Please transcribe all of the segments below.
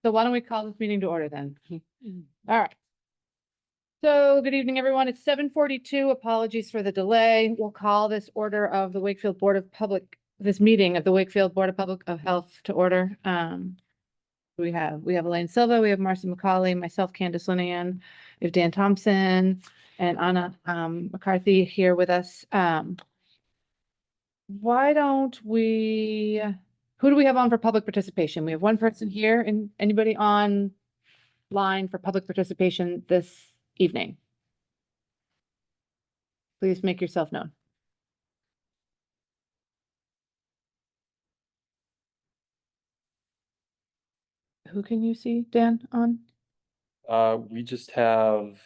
So why don't we call this meeting to order then? All right. So good evening, everyone. It's 7:42. Apologies for the delay. We'll call this order of the Wakefield Board of Public, this meeting of the Wakefield Board of Public of Health to order. We have Elaine Silva, we have Marcy McCauley, myself, Candace Linehan, we have Dan Thompson and Anna McCarthy here with us. Why don't we, who do we have on for public participation? We have one person here, and anybody on line for public participation this evening? Please make yourself known. Who can you see, Dan, on? We just have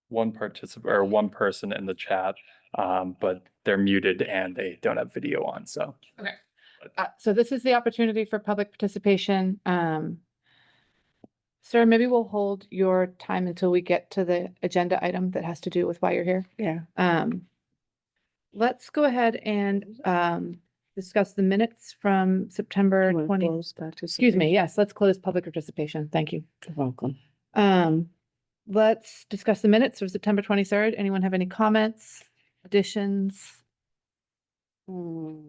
one participant or one person in the chat, but they're muted and they don't have video on, so. Okay. So this is the opportunity for public participation. Sir, maybe we'll hold your time until we get to the agenda item that has to do with why you're here. Yeah. Let's go ahead and discuss the minutes from September 20. Excuse me. Yes, let's close public participation. Thank you. You're welcome. Let's discuss the minutes of September 23rd. Anyone have any comments, additions? No,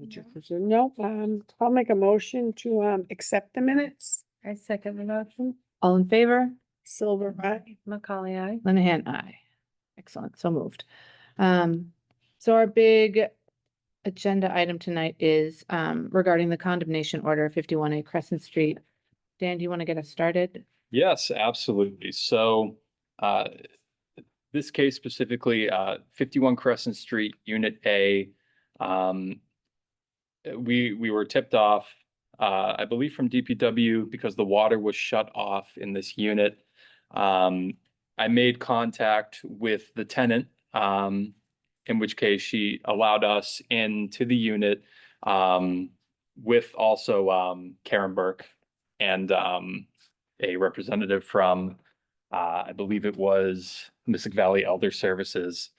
I'll make a motion to accept the minutes. I second the motion. All in favor? Silver, aye. Macaulay, aye. Linehan, aye. Excellent. So moved. So our big agenda item tonight is regarding the condemnation order, 51A Crescent Street. Dan, do you want to get us started? Yes, absolutely. So, this case specifically, 51 Crescent Street, Unit A. We were tipped off, I believe from DPW, because the water was shut off in this unit. I made contact with the tenant, in which case she allowed us into the unit, with also Karen Burke and a representative from, I believe it was Mystic Valley Elder Services.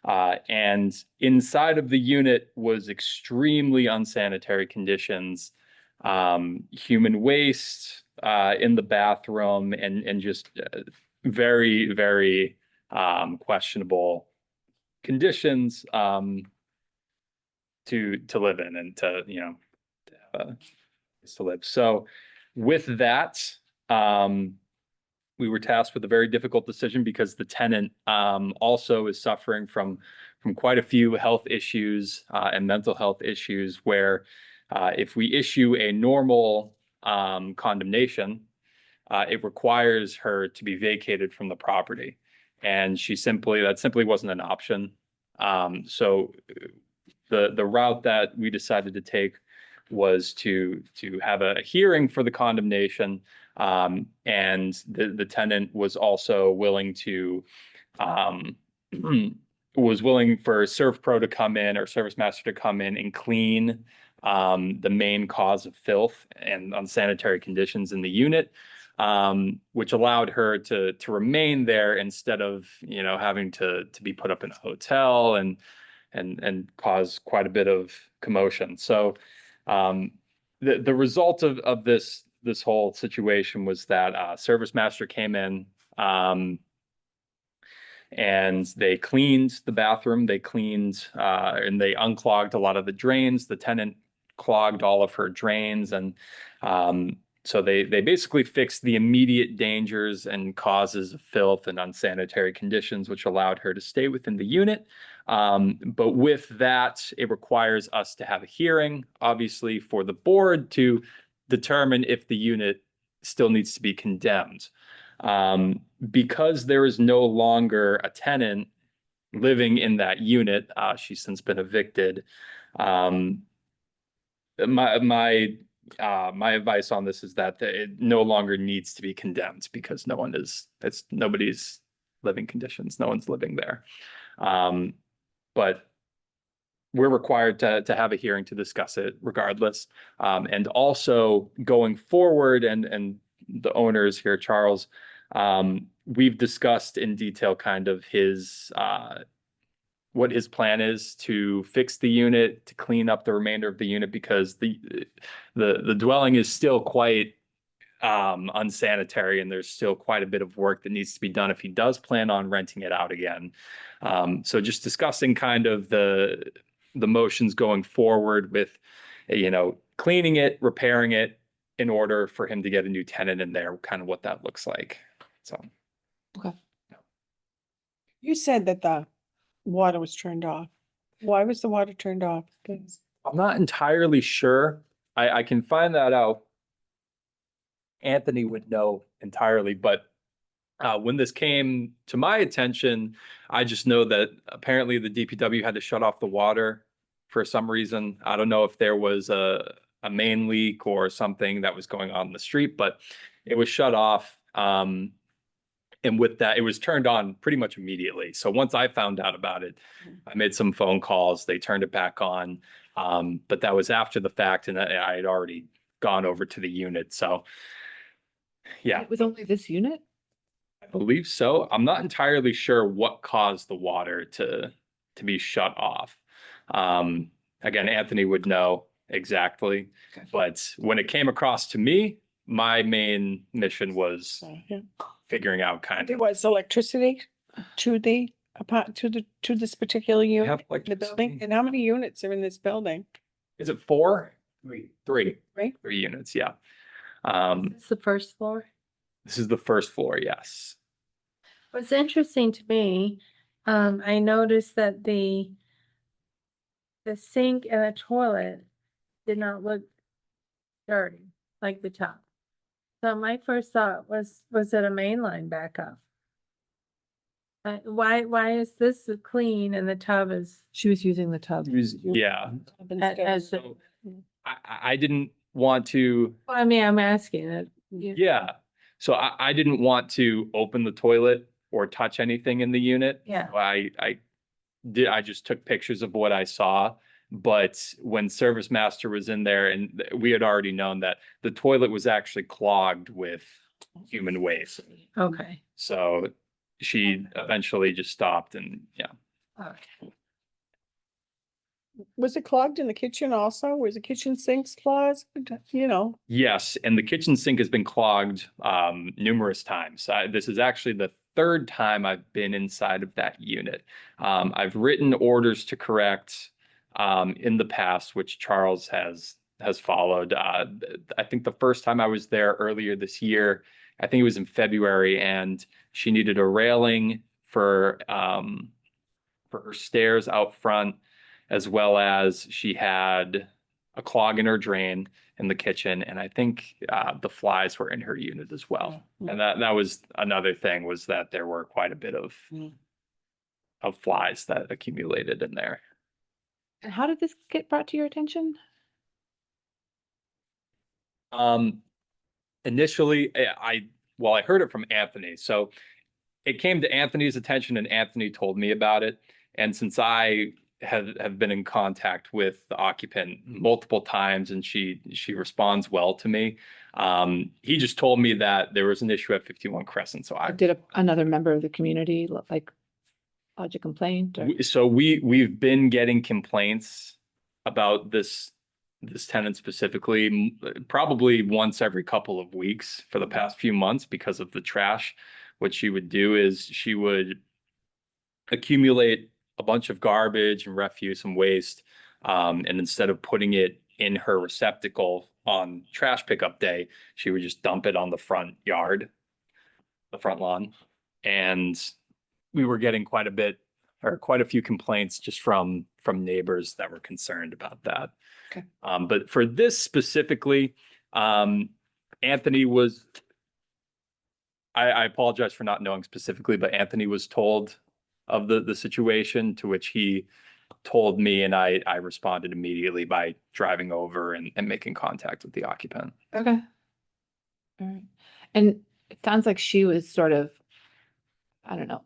And inside of the unit was extremely unsanitary conditions, human waste in the bathroom, and just very, very questionable conditions to live in and to, you know, to live. So with that, we were tasked with a very difficult decision because the tenant also is suffering from quite a few health issues and mental health issues where if we issue a normal condemnation, it requires her to be vacated from the property. And that simply wasn't an option. So the route that we decided to take was to have a hearing for the condemnation, and the tenant was also willing to was willing for ServPro to come in, or Service Master to come in and clean the main cause of filth and unsanitary conditions in the unit, which allowed her to remain there instead of, you know, having to be put up in a hotel and cause quite a bit of commotion. So the result of this whole situation was that Service Master came in, and they cleaned the bathroom. They cleaned and they unclogged a lot of the drains. The tenant clogged all of her drains, and so they basically fixed the immediate dangers and causes of filth and unsanitary conditions, which allowed her to stay within the unit. But with that, it requires us to have a hearing, obviously, for the board to determine if the unit still needs to be condemned. Because there is no longer a tenant living in that unit, she's since been evicted. My advice on this is that it no longer needs to be condemned because it's nobody's living conditions. No one's living there. But we're required to have a hearing to discuss it regardless. And also going forward, and the owners here, Charles, we've discussed in detail kind of what his plan is to fix the unit, to clean up the remainder of the unit, because the dwelling is still quite unsanitary, and there's still quite a bit of work that needs to be done if he does plan on renting it out again. So just discussing kind of the motions going forward with, cleaning it, repairing it in order for him to get a new tenant in there, kind of what that looks like. So. Okay. You said that the water was turned off. Why was the water turned off? I'm not entirely sure. I can find that out. Anthony would know entirely, but when this came to my attention, I just know that apparently the DPW had to shut off the water for some reason. I don't know if there was a main leak or something that was going on in the street, but it was shut off. And with that, it was turned on pretty much immediately. So once I found out about it, I made some phone calls. They turned it back on. But that was after the fact, and I had already gone over to the unit. So, yeah, It was only this unit? I believe so. I'm not entirely sure what caused the water to be shut off. Again, Anthony would know exactly. Okay. But when it came across to me, my main mission was figuring out kind There of. was electricity to the to this particular unit, have the building, electricity. and how many units are in this building? Is it 4? Three. Right? 3 units, yeah. It's the first floor. This is the first floor, yes. What's interesting to me, I noticed that the sink and the toilet did not look dirty like the tub. So my first thought was it a mainline backup? Why is this clean and the tub is She was using the tub. Yeah, as, so I didn't want to, I mean, I'm asking it. yeah. So I didn't want to open the toilet or touch anything in the unit. Yeah. So I just took pictures of what I saw. But when Service Master was in there, and we had already known that the toilet was actually clogged with human waste. Okay. So she eventually just stopped and, yeah. Okay. Was it clogged in the kitchen also? Was the kitchen sinks clogged? Yes, and the kitchen sink has been clogged numerous times. This is actually the 3rd time I've been inside of that unit. I've written orders to correct in the past, which Charles has followed. I think the first time I was there earlier this year, I think it was in February, and she needed a railing for her stairs out front, as well as she had a clog in her drain in the kitchen. And I think the flies were in her unit as well. And that was another thing, was that there were quite a bit of flies that accumulated in there. And how did this get brought to your attention? Initially, I heard it from Anthony. So it came to Anthony's attention, and Anthony told me about it. And since I have been in contact with the occupant multiple times, and she responds well to me, he just told me that there was an issue at 51 Crescent. So Did another member of the community lodge a complaint? Or? So we've been getting complaints about this tenant specifically, probably once every couple of weeks for the past few months because of the trash. What she would do is she would accumulate a bunch of garbage and refuse and waste. And instead of putting it in her receptacle on trash pickup day, she would just dump it on the front yard, the front lawn. And we were getting quite a few complaints just from neighbors that were concerned about that. Okay. But for this specifically, Anthony was, I apologize for not knowing specifically, but Anthony was told of the situation, to which he told me, and I responded immediately by driving over and making contact with the occupant. Okay. All right. And it sounds like she was sort of, I don't know,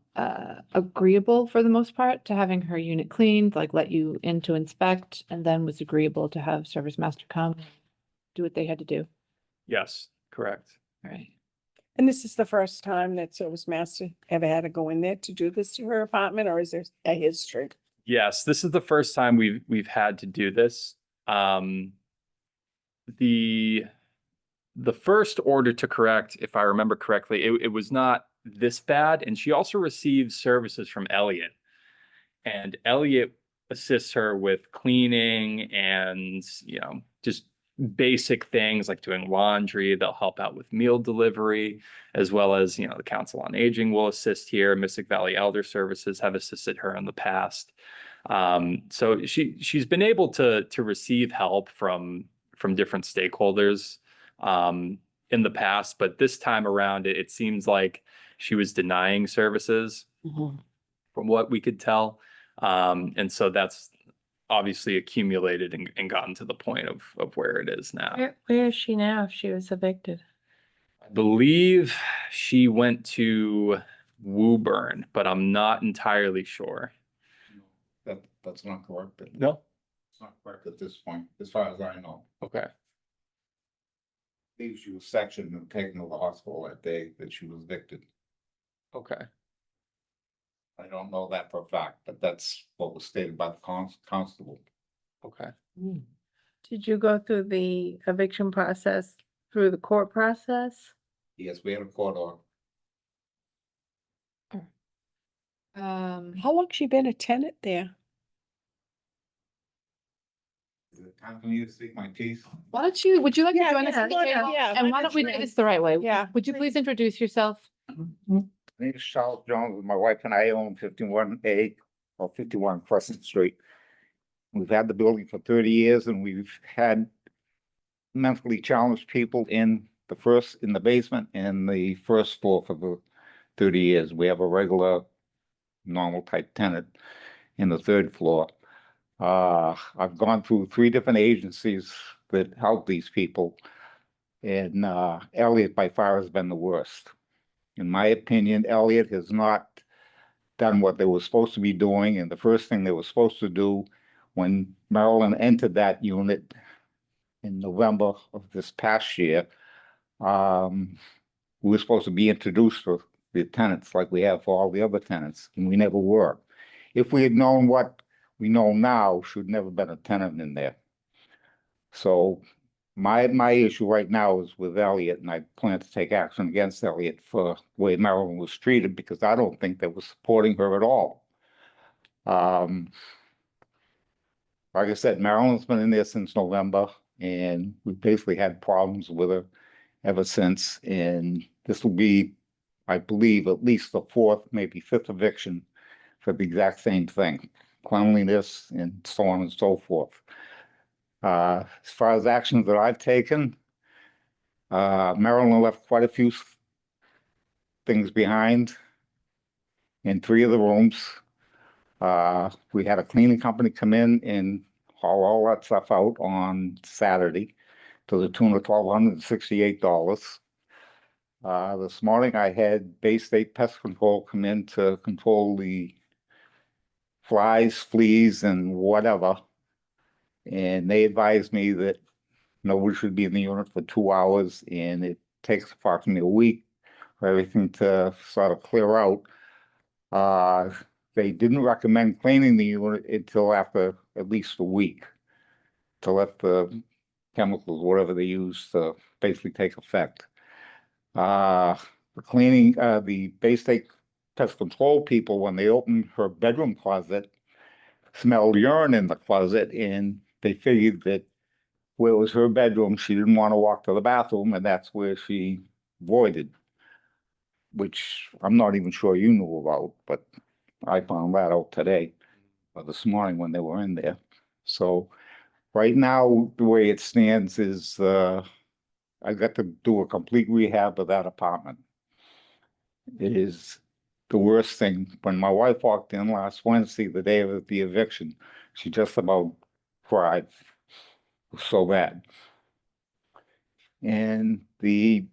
agreeable for the most part to having her unit cleaned, like let you in to inspect, and then was agreeable to have Service Master come and do what they had to do. Yes, correct. All right. And this is the first time that Service Master ever had to go in there to do this to her apartment, or is there a history? Yes, this is the first time we've had to do this. The the first order to correct, if I remember correctly, it was not this bad. And she also received services from Elliot. And Elliot assists her with cleaning and, just basic things like doing laundry. They'll help out with meal delivery, as well as, the Council on Aging will assist here. Mystic Valley Elder Services have assisted her in the past. So she's been able to receive help from different stakeholders in the past, but this time around, it seems like she was denying services from what we could tell. And so that's obviously accumulated and gotten to the point of where it is now. Where is she now if she was evicted? I believe she went to Woburn, but I'm not entirely sure. That's not correct. No? It's not correct at this point, as far as I know. Okay. Leaves you a section and taken to the hospital that day that she was evicted. Okay. I don't know that for a fact, but that's what was stated by the constable. Okay. Did you go through the eviction process through the court process? Yes, we had a court order. How long she been a tenant there? Is it time for me to speak my piece? would you like to Yeah, join us at the yeah, table? yeah, And why why don't don't we you- do this the right way? Yeah. Would you please introduce yourself? My name is Charles Jones. My wife and I own 51A or 51 Crescent Street. We've had the building for 30 years and we've had mentally challenged people in the basement and the first floor for the 30 years. We have a regular, normal type tenant in the third floor. I've gone through 3 different agencies that help these people. And Elliot by far has been the worst. In my opinion, Elliot has not done what they were supposed to be doing. And the first thing they were supposed to do when Marilyn entered that unit in November of this past year, we were supposed to be introduced to the tenants like we have for all the other tenants, and we never were. If we had known what we know now, should never been a tenant in there. So my issue right now is with Elliot, and I plan to take action against Elliot for the way Marilyn was treated, because I don't think they were supporting her at all. Like I said, Marilyn's been in there since November, and we basically had problems with her ever since. And this will be, I believe, at least the 4th, maybe 5th eviction for the exact same thing, cleanliness and so on and so forth. As far as actions that I've taken, Marilyn left quite a few things behind in 3 of the rooms. We had a cleaning company come in and haul all that stuff out on Saturday to the tune of $1,268. This morning I had Bay State Pest Control come in to control the flies, fleas, and whatever. And they advised me that nobody should be in the unit for 2 hours, and it takes approximately a week for everything to sort of clear out. They didn't recommend cleaning the unit until after at least a week to let the chemicals, whatever they use, to basically take effect. The cleaning, the Bay State Pest Control people, when they opened her bedroom closet, smelled urine in the closet, and they figured that where it was her bedroom, she didn't want to walk to the bathroom, and that's where she voided, which I'm not even sure you knew about, but I found that out today or this morning when they were in there. So right now, the way it stands is I got to do a complete rehab of that apartment. It is the worst thing. When my wife walked in last Wednesday, the day of the eviction, she just about cried. It was so bad. And the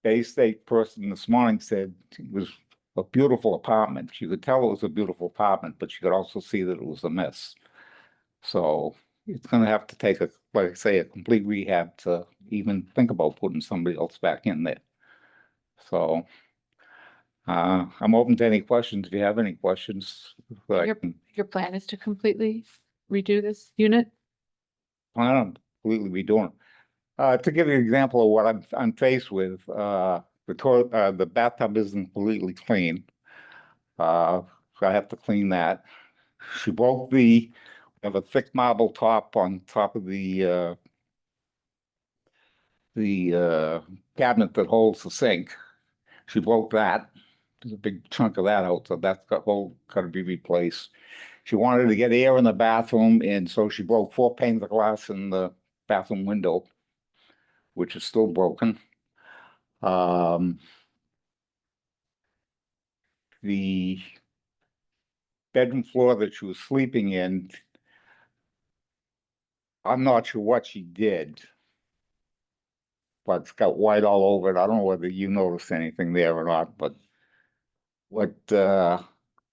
Bay State person this morning said it was a beautiful apartment. She could tell it was a beautiful apartment, but she could also see that it was a mess. So it's gonna have to take like I say, a complete rehab to even think about putting somebody else back in there. So I'm open to any questions. If you have any questions, I Your- can Your plan is to completely redo this unit? plan on completely redoing it. To give you an example of what I'm faced with, the bathtub isn't completely clean. So I have to clean that. She broke we have a thick marble top on top of the cabinet that holds the sink. She broke that. There's a big chunk of that out, so that's got to be replaced. She wanted to get air in the bathroom, and so she broke 4 panes of glass in the bathroom window, which is still broken. The bedroom floor that she was sleeping in, I'm not sure what she did, but it's got white all over it. I don't know whether you noticed anything there or not, but what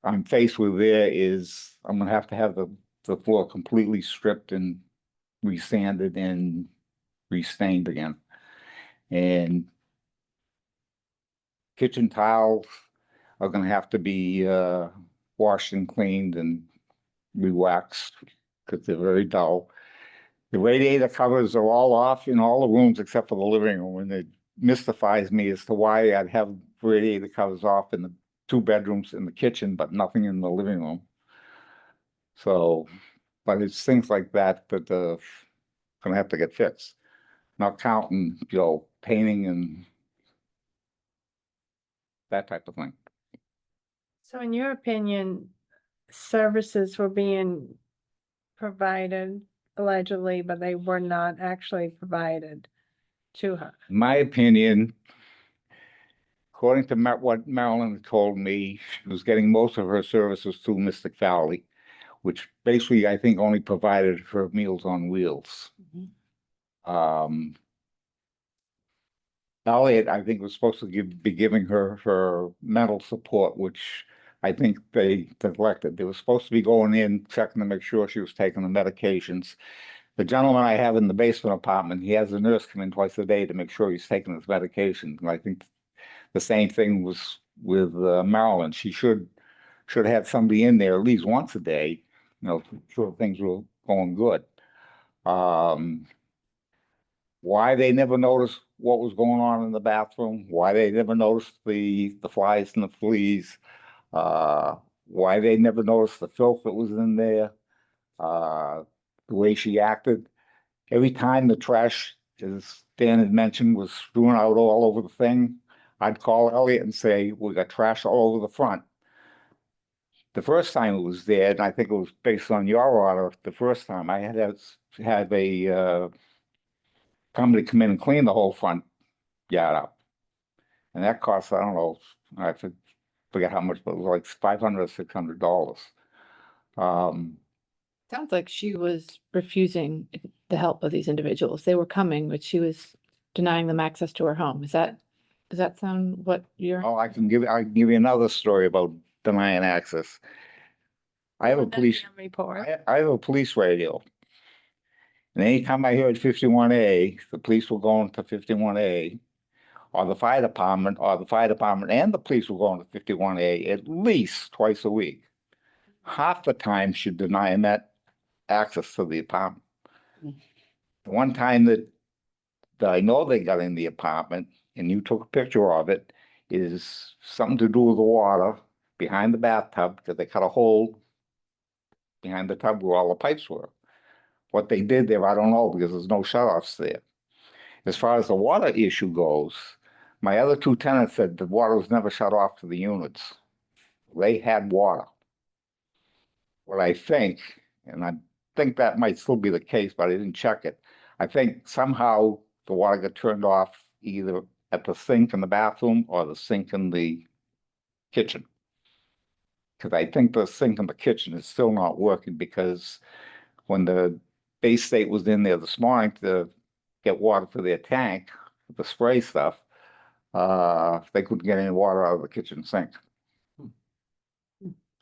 I'm faced with there is I'm gonna have to have the floor completely stripped and resanded and restained again. And kitchen tiles are gonna have to be washed and cleaned and re-waxed because they're very dull. The radiator covers are all off in all the rooms except for the living room, and it mystifies me as to why I'd have radiator covers off in the 2 bedrooms in the kitchen, but nothing in the living room. So, but it's things like that that gonna have to get fixed. Not counting, painting and that type of thing. So in your opinion, services were being provided allegedly, but they were not actually provided to her? In my opinion, according to what Marilyn told me, she was getting most of her services through Mystic Valley, which basically I think only provided her Meals on Wheels. Elliot, I think, was supposed to be giving her mental support, which I think they neglected. They were supposed to be going in, checking to make sure she was taking the medications. The gentleman I have in the basement apartment, he has a nurse come in twice a day to make sure he's taking his medications. And I think the same thing was with Marilyn. She should have somebody in there at least once a day, to ensure things were going good. Why they never noticed what was going on in the bathroom, why they never noticed the flies and the fleas, why they never noticed the filth that was in there, the way she acted. Every time the trash, as Dan had mentioned, was strewn out all over the thing, I'd call Elliot and say, we got trash all over the front. The first time it was there, and I think it was based on your order, the first time I had to have a somebody come in and clean the whole front yard up. And that cost, I don't know, I forget how much, but it was like $500 or $600. Sounds like she was refusing the help of these individuals. They were coming, but she was denying them access to her home. Does that sound what you're? Oh, I can give you another story about denying access. I have a police Report. I have a police radio. And anytime I heard 51A, the police were going to 51A, or the fire department, and the police were going to 51A at least twice a week. Half the time she'd deny him that access to the apartment. The one time that I know they got in the apartment, and you took a picture of it, is something to do with the water behind the bathtub, because they cut a hole behind the tub where all the pipes were. What they did there, I don't know, because there's no shutoffs there. As far as the water issue goes, my other 2 tenants said the water was never shut off to the units. They had water. What I think, and I think that might still be the case, but I didn't check it. I think somehow the water got turned off either at the sink in the bathroom or the sink in the kitchen. Because I think the sink in the kitchen is still not working, because when the Bay State was in there this morning to get water for their tank, the spray stuff, they couldn't get any water out of the kitchen sink.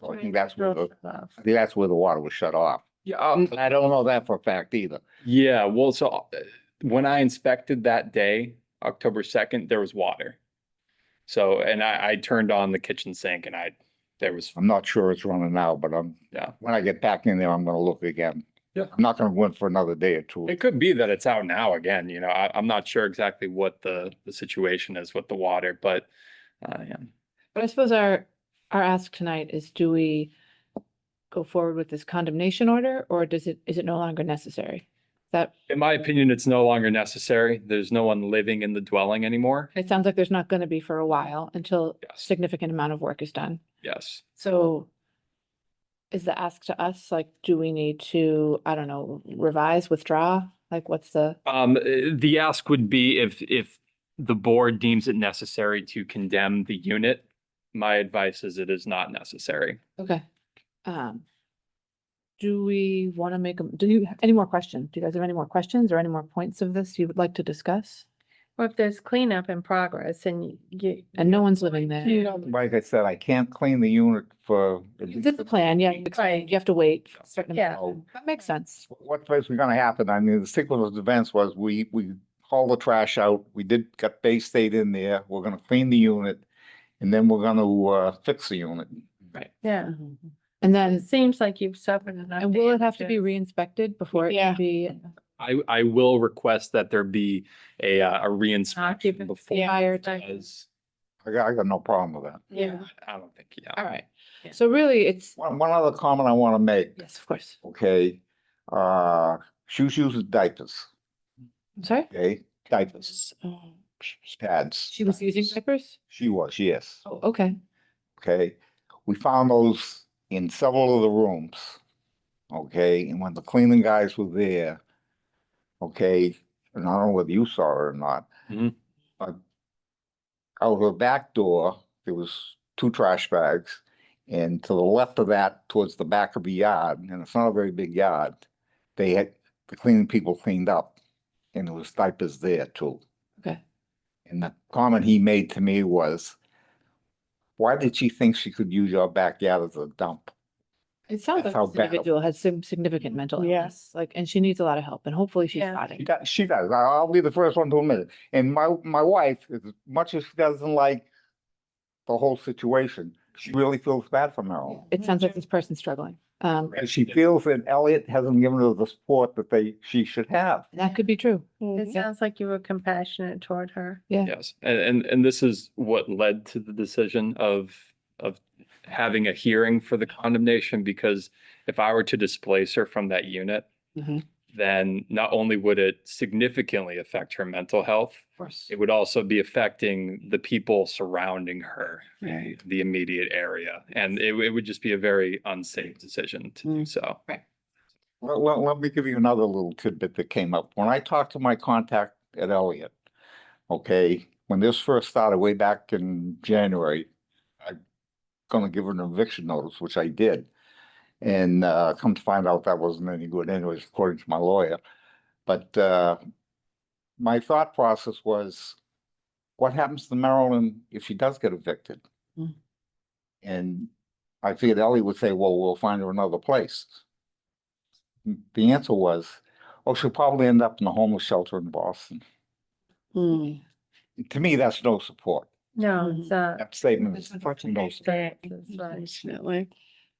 So I think that's where the water was shut off. Yeah, I don't know that for a fact either. yeah, well, so when I inspected that day, October 2nd, there was water. So, and I turned on the kitchen sink and there was, I'm not sure it's running now, but yeah. when I get back in there, I'm gonna look again. Yeah. I'm not gonna go in for another day or two. It could be that it's out now again, you know, I'm not sure exactly what the situation is with the water, but, yeah. But I suppose our ask tonight is, do we go forward with this condemnation order, or is it no longer necessary? That, In my opinion, it's no longer necessary. There's no one living in the dwelling anymore. it sounds like there's not gonna be for a while until Yes. significant amount of work is done. Yes. So is the ask to us, like, do we need to, I don't know, revise, withdraw? Like, what's the, The ask would be if the board deems it necessary to condemn the unit, my advice is it is not necessary. okay. Do we want to do you, any more questions? Do you guys have any more questions or any more points of this you would like to discuss? Well, if there's cleanup in progress and you. And no one's living there. You know, Like I said, I can't clean the unit for. You did the plan, yeah, you explained, you have to wait. for a certain Yeah. amount. That makes sense. What's basically gonna happen, I mean, the sequence of events was we hauled the trash out, we got Bay State in there, we're gonna clean the unit. And then we're gonna fix the unit. Yeah, And it then, seems like you've suffered enough. and will it have to be damages. re-inspected before it Yeah. can be I will request that there be a reinspection Occupancy. before. prior to? Because I got no problem with that. Yeah. I don't think, yeah. All right. Yeah. So really, it's, One other comment I wanna make, yes, of course. okay? Shoes uses diapers, I'm sorry? okay? Diapers, pads. She was using diapers? She was, yes, Oh, okay. okay? We found those in several of the rooms, okay? And when the cleaning guys were there, okay, and I don't know whether you saw it or not. Mhm. But out of the back door, there was 2 trash bags. And to the left of that, towards the back of the yard, and it's not a very big yard, they had, the cleaning people cleaned up. And there was diapers there too. Okay. And the comment he made to me was, why did she think she could use your backyard as a dump? It sounds That's like how this bad it individual has some significant mental Yeah. illness, like, and she needs a lot of help, and hopefully she's Yeah. got She it. does, she does. I'll be the first one to admit it. And my wife, as much as she doesn't like the whole situation, she really feels bad for Marilyn. It sounds like this person's struggling. And she feels that Elliot hasn't given her the support that she should have. That could be true. It sounds like you were compassionate toward her. Yeah. Yes, and this is what led to the decision of having a hearing for the condemnation, because if I were to displace her from that unit, Mhm. then not only would it significantly affect her mental health, Of course. it would also be affecting the people surrounding her, Right. the immediate area, and it would just be a very unsafe decision to do so. Let me give you another little tidbit that came up. When I talked to my contact at Elliott, okay, when this first started way back in January, I gonna give her an eviction notice, which I did. And come to find out that wasn't any good anyways, according to my lawyer. But my thought process was, what happens to Marilyn if she does get evicted? Mm. And I figured Ellie would say, well, we'll find her another place. The answer was, oh, she'll probably end up in a homeless shelter in Boston. Mm. To me, that's no support. No, it's not. That statement That's is unfortunate. no support. That's right. Unfortunately.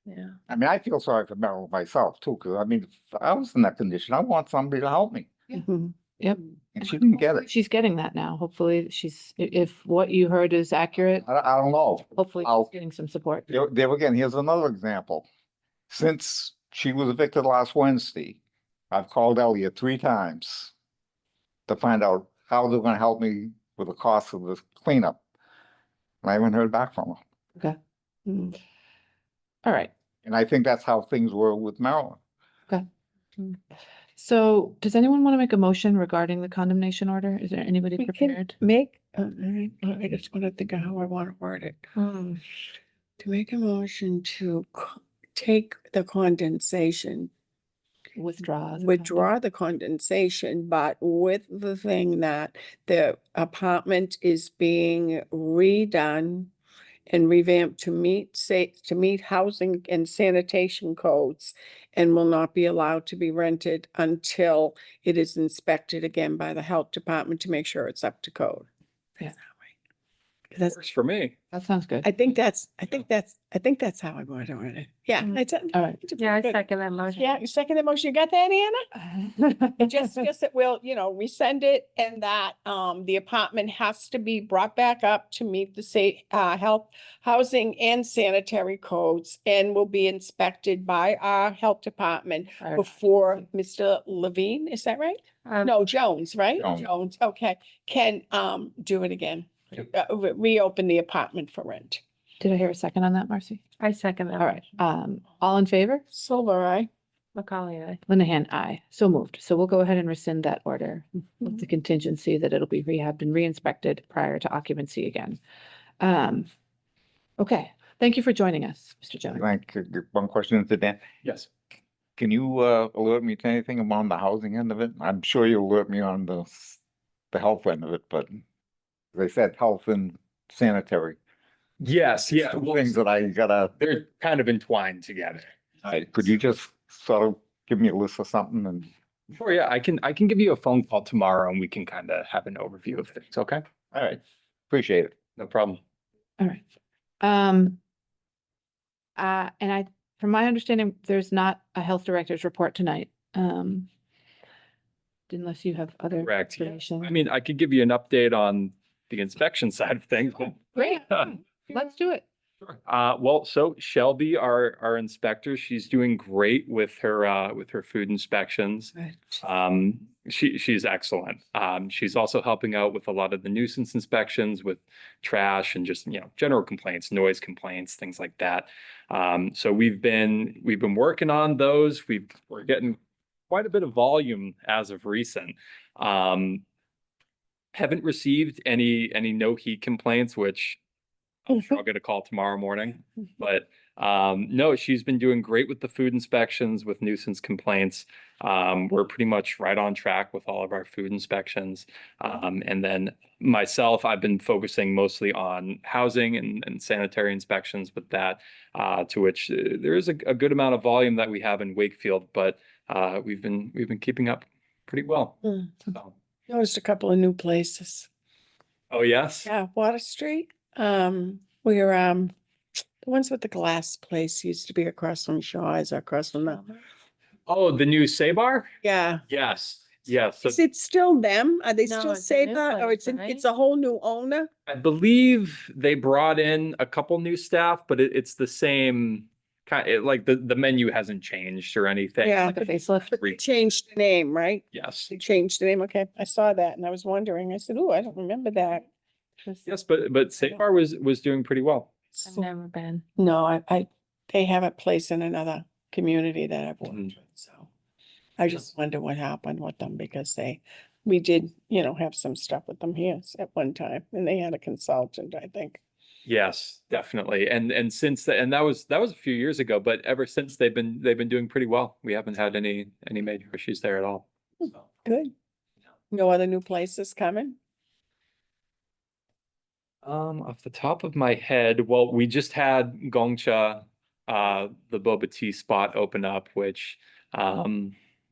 Yeah. I mean, I feel sorry for Marilyn myself too, because I mean, if I was in that condition, I want somebody to help me, Mhm. Yep. and she didn't get it. She's getting that now. Hopefully she's, if what you heard is accurate, I don't know. hopefully I'll- she's getting some support. There again, here's another example. Since she was evicted last Wednesday, I've called Elliot 3 times to find out how they're gonna help me with the cost of this cleanup. And I haven't heard back from her. Okay. Mm. All right. And I think that's how things were with Marilyn. So does anyone want to make a motion regarding the condemnation order? Is there anybody We can prepared? make, I just want to think of how I want to word it. To make a motion to take the condensation, Withdraw. the withdraw the condensation, but with the thing that the apartment is being redone and revamped to meet housing and sanitation codes, and will not be allowed to be rented until it is inspected again by the health department to make sure it's up to code. Yeah. Is that right? That's, Works for me. That sounds good. I think that's how I want to run it. Yeah, Mm. I said. All right. Yeah, I second that motion. Yeah, you second the motion. You got that, Anna? And just that we'll, resend it and that, the apartment has to be brought back up to meet the health, housing and sanitary codes and will be inspected by our health department All right. before Mr. Levine, is that right? No, Jones, right? Jones. Jones, okay, can, do it again. Yep. Reopen the apartment for rent. Did I hear a second on that, Marcy? I second that. All right. motion. All in favor? Silver, I. Macaulay, aye. Linehan, aye. So moved. So we'll go ahead and rescind that order with the contingency that it'll be rehabbed and re-inspected prior to occupancy again. Okay, thank you for joining us, Mr. Jones. Like, one question to Dan. Yes. Can you alert me to anything about the housing end of it? I'm sure you'll alert me on the health end of it, but they said health and sanitary. Yes, yeah. Two Well, things that I gotta, they're kind of entwined together. could you just sort of give me a list of something and? Sure, yeah, I can give you a phone call tomorrow and we can kind of have an overview of things, okay? All right, appreciate it. No problem. All right. And from my understanding, there's not a health director's report tonight. Unless you have other Correct. Yeah. information. I mean, I could give you an update on the inspection side of things, but Great, let's do it. well, so Shelby, our inspector, she's doing great with her food inspections. She's excellent. She's also helping out with a lot of the nuisance inspections with trash and just, general complaints, noise complaints, things like that. So we've been working on those. We're getting quite a bit of volume as of recent. Haven't received any no heat complaints, which I'm sure I'll get a call tomorrow morning. But no, she's been doing great with the food inspections, with nuisance complaints. We're pretty much right on track with all of our food inspections. And then myself, I've been focusing mostly on housing and sanitary inspections with that, to which there is a good amount of volume that we have in Wakefield, but we've been keeping up pretty well. So. Noticed a couple of new places. Oh, yes? Yeah, Water Street, where, the ones with the glass place used to be across from Shaw's, across from the, Oh, the new Sabar? yeah. Yes, yes. So Is it still them? Are they No, still it's a new Sabre or place, it's a whole new owner? I believe they brought in a couple new staff, but it's the same kind, like the menu hasn't changed or anything. Yeah. Like a facelift. But they changed the name, right? Yes, They changed the name. Okay, I saw that and I was wondering, I said, oh, I don't remember that. yes, but Sabar was doing pretty well. I've never been. No, they have a place in another community that I've worked Mhm. with, so. I just wonder what happened with them because we did, have some stuff with them here at one time and they had a consultant, I think. Yes, definitely. And since and that was a few years ago, but ever since they've been doing pretty well. We haven't had any major issues there at all. So. Good. No other new places coming? Off the top of my head, well, we just had Gongcha, the boba tea spot open up, which,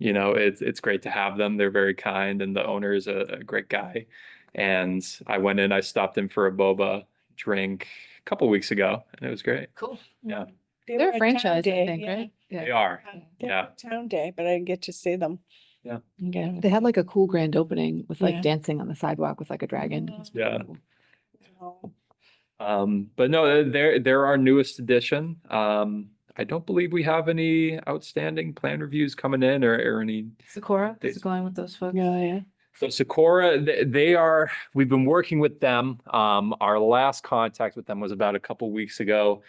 it's great to have them. They're very kind, and the owner is a great guy. And I went in, I stopped in for a boba drink a couple weeks ago, and it was great. Cool. Yeah, They They're were a at franchise, Town I Day, think, yeah. right? they are. They were Yeah. at Town Day, but I didn't get to see them. Yeah, they had like a cool grand opening with like Yeah. dancing on the sidewalk with like a dragon. It was pretty Yeah. cool. Oh, But no, they're our newest addition. I don't believe we have any outstanding plan reviews coming in or any. Sakura They- is going with those folks. yeah. So Sakura, we've been working with them. Our last contact with them was about a couple weeks ago.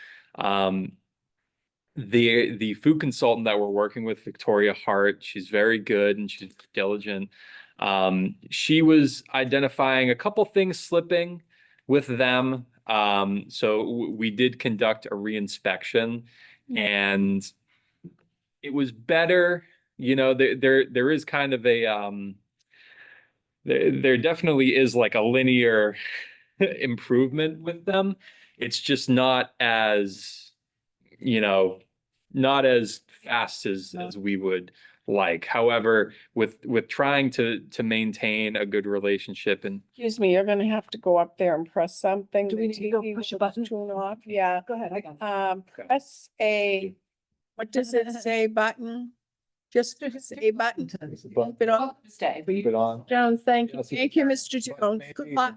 The food consultant that we're working with, Victoria Hart, she's very good and she's diligent. She was identifying a couple things slipping with them. So we did conduct a reinspection and it was better. There is kind of a, there definitely is like a linear improvement with them. It's just not as, not as fast as we would like. However, with trying to maintain a good relationship and Excuse me, you're gonna have to go up there and press something. Do we The need to go TV push a will button? Tune off, yeah. Go ahead, I got Press a, what does it say button? Just say button. Keep it on. Stay, but you. it on. Jones, thank you. Thank you, Mr. Jones. Good luck.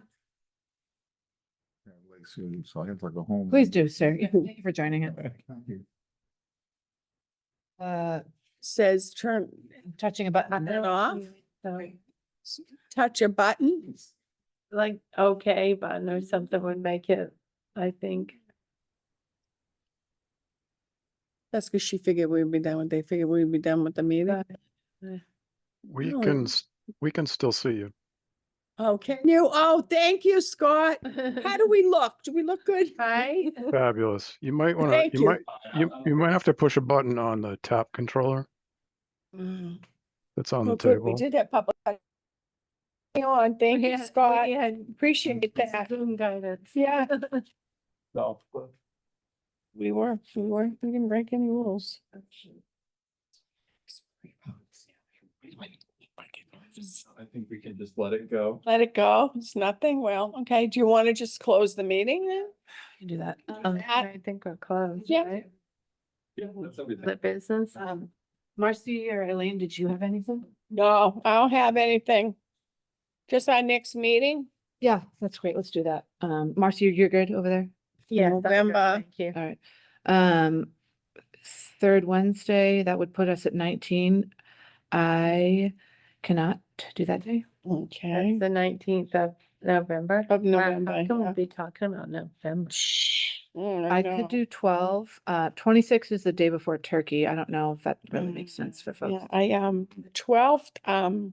So I have to go home. Please do, sir. Yeah, thank you for joining us. Says turn, Touching a button. turn it off, So, touch a button. like, okay button or something would make it, I think. That's because she figured we'd be done with, they figured we'd be done with the meeting. We No, can, it- we can still see you. Oh, can you? Oh, thank you, Scott. How do we look? Do we look good? Right? Fabulous. You might want to, Thank you. you might have to push a button on the tap controller Mm. that's on Well, the good, we table. did have public. Hang on, thank you, Yeah, Scott. we had Appreciate that. Zoom guidance. Yeah, No. we didn't break any rules. I think we can just let it go. Let it go. It's nothing. Well, okay. Do you want to just close the meeting then? You do that. I think we're closed, Yeah. right? Yeah, that's everything. The business. Marcy or Elaine, did you have anything? No, I don't have anything. Just our next meeting? Yeah, that's great. Let's do that. Marcy, you're good over there? Yes, I'm good, November. thank you. All right. Um, third Wednesday, that would put us at 19. I cannot do that day. Okay. That's the 19th of November. Of Wow, November, How come yeah. we'll be talking about November? I could do 12. 26 is the day before Turkey. I don't know if that really makes sense for folks. Yeah, I, 12th,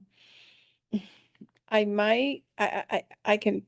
I might, I can.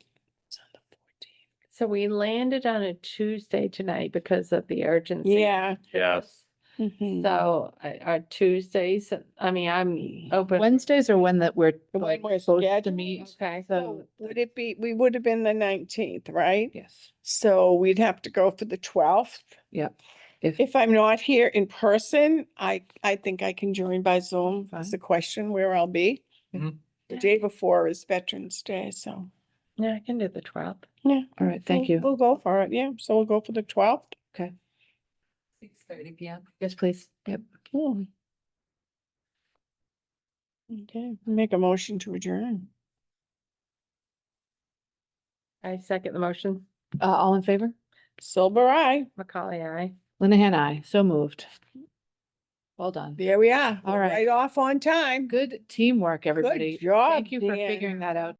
It's on the 14th. So we landed on a Tuesday tonight because of the urgency. Yeah. Yes. Mhm. So our Tuesdays, I mean, I'm open. Wednesdays are when that we're When like we're supposed to scheduled? meet. Okay. So, Would it be, we would have been the 19th, right? yes, So we'd have to go for the 12th. yep. If, If I'm not here in person, I think I can join by Zoom. It's Fine. a question where I'll be. Mhm. The day before is Veterans Day, so. Yeah, I can do the 12th. Yeah. all right, thank we'll- you. We'll go for it, yeah. So we'll go for the 12th. Okay. 6:30 PM. Yes, please. Yep. Hmm. Okay, make a motion to adjourn. I second the motion. All in favor? Silver eye. Macaulay, aye. Linehan, aye. So moved. Well done. There we are. All We're right. Right off on time. Good teamwork, everybody. job, Thank you for Dan. figuring that out.